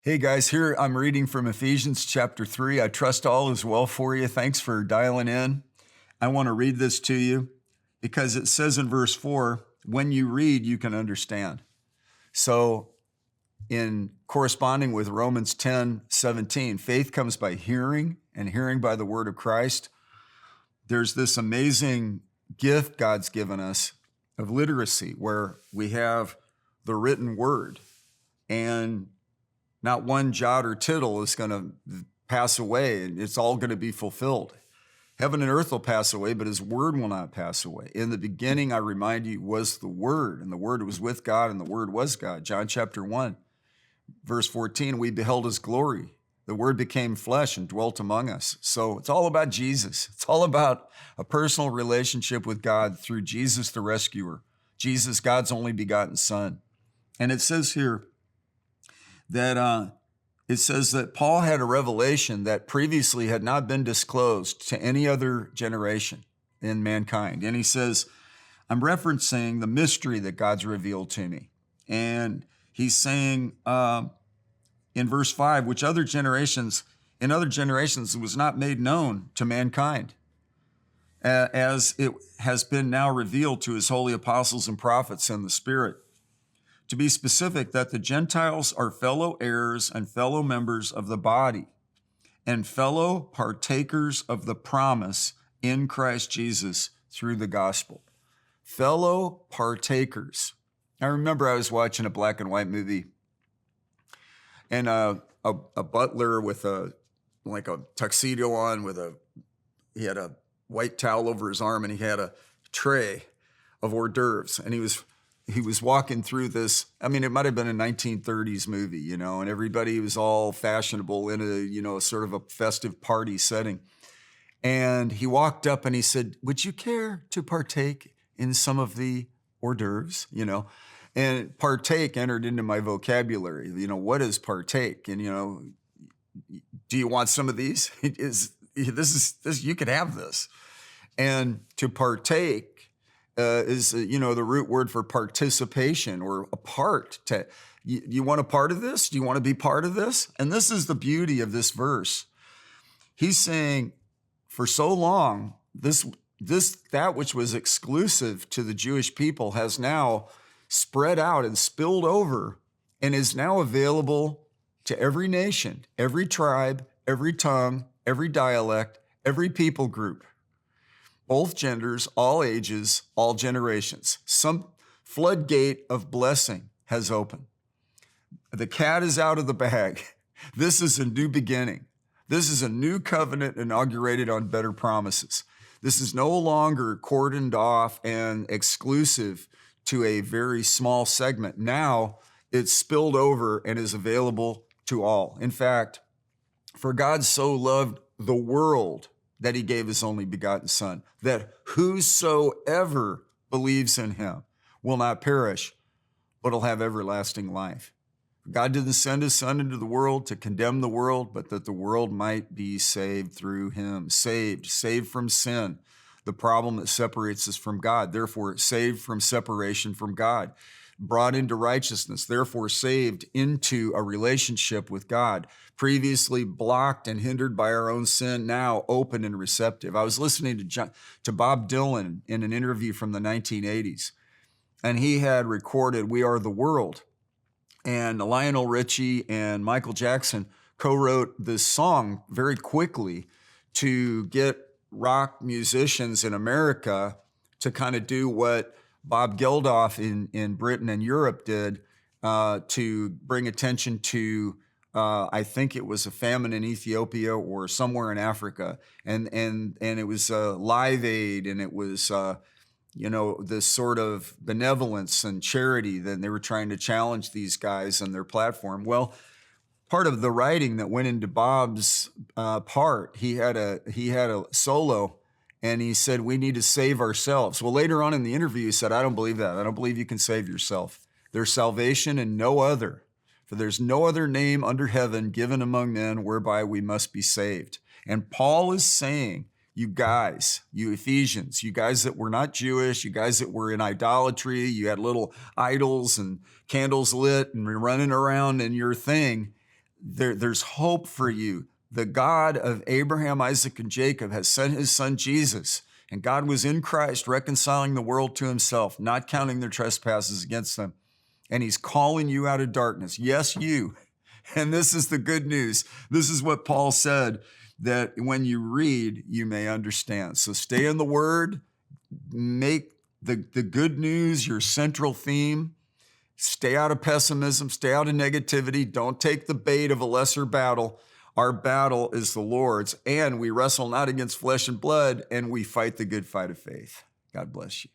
Hey guys, here I'm reading from Ephesians chapter 3. I trust all is well for you. Thanks for dialing in. I want to read this to you because it says in verse 4, when you read, you can understand. So in corresponding with Romans 10:17, faith comes by hearing and hearing by the word of Christ. There's this amazing gift God's given us of literacy where we have the written word, and not one jot or tittle is going to pass away. It's all going to be fulfilled. Heaven and earth will pass away, but his word will not pass away. In the beginning, I remind you, was the word, and the word was with God, and the word was God. John chapter 1, verse 14, we beheld his glory. The word became flesh and dwelt among us. So it's all about Jesus. It's all about a personal relationship with God through Jesus the rescuer, Jesus, God's only begotten son. And it says here, that Paul had a revelation that previously had not been disclosed to any other generation in mankind. And he says, I'm referencing the mystery that God's revealed to me. And he's saying in verse 5, which in other generations it was not made known to mankind, as it has been now revealed to his holy apostles and prophets in the Spirit. To be specific, that the Gentiles are fellow heirs and fellow members of the body and fellow partakers of the promise in Christ Jesus through the gospel. Fellow partakers. I remember I was watching a black and white movie, and a butler with a tuxedo on he had a white towel over his arm, and he had a tray of hors d'oeuvres, and he was walking through this. I mean, it might have been a 1930s movie, and everybody was all fashionable in a sort of a festive party setting. And he walked up and he said, would you care to partake in some of the hors d'oeuvres, And partake entered into my vocabulary. What is partake? And, do you want some of these? You could have this. And to partake is the root word for participation or a part. You want a part of this? Do you want to be part of this? And this is the beauty of this verse. He's saying, for so long, that which was exclusive to the Jewish people has now spread out and spilled over and is now available to every nation, every tribe, every tongue, every dialect, every people group. Both genders, all ages, all generations. Some floodgate of blessing has opened. The cat is out of the bag. This is a new beginning. This is a new covenant inaugurated on better promises. This is no longer cordoned off and exclusive to a very small segment. Now it's spilled over and is available to all. In fact, for God so loved the world that he gave his only begotten son, that whosoever believes in him will not perish, but will have everlasting life. God didn't send his son into the world to condemn the world, but that the world might be saved through him. Saved from sin, the problem that separates us from God. Therefore, saved from separation from God. Brought into righteousness, therefore saved into a relationship with God. Previously blocked and hindered by our own sin, now open and receptive. I was listening to Bob Dylan in an interview from the 1980s, and he had recorded We Are the World. And Lionel Richie and Michael Jackson co-wrote this song very quickly to get rock musicians in America to kind of do what Bob Geldof in Britain and Europe did to bring attention to, I think it was a famine in Ethiopia or somewhere in Africa. And it was Live Aid, and it was, this sort of benevolence and charity that they were trying to challenge these guys on their platform. Well, part of the writing that went into Bob's part, he had a solo. And he said, we need to save ourselves. Well, later on in the interview, he said, I don't believe that. I don't believe you can save yourself. There's salvation in no other. For there's no other name under heaven given among men whereby we must be saved. And Paul is saying, you guys, you Ephesians, you guys that were not Jewish, you guys that were in idolatry, you had little idols and candles lit and running around in your thing, there's hope for you. The God of Abraham, Isaac, and Jacob has sent his son Jesus, and God was in Christ reconciling the world to himself, not counting their trespasses against them. And he's calling you out of darkness. Yes, you. And this is the good news. This is what Paul said, that when you read, you may understand. So stay in the Word, make the good news your central theme. Stay out of pessimism, stay out of negativity. Don't take the bait of a lesser battle. Our battle is the Lord's, and we wrestle not against flesh and blood, and we fight the good fight of faith. God bless you.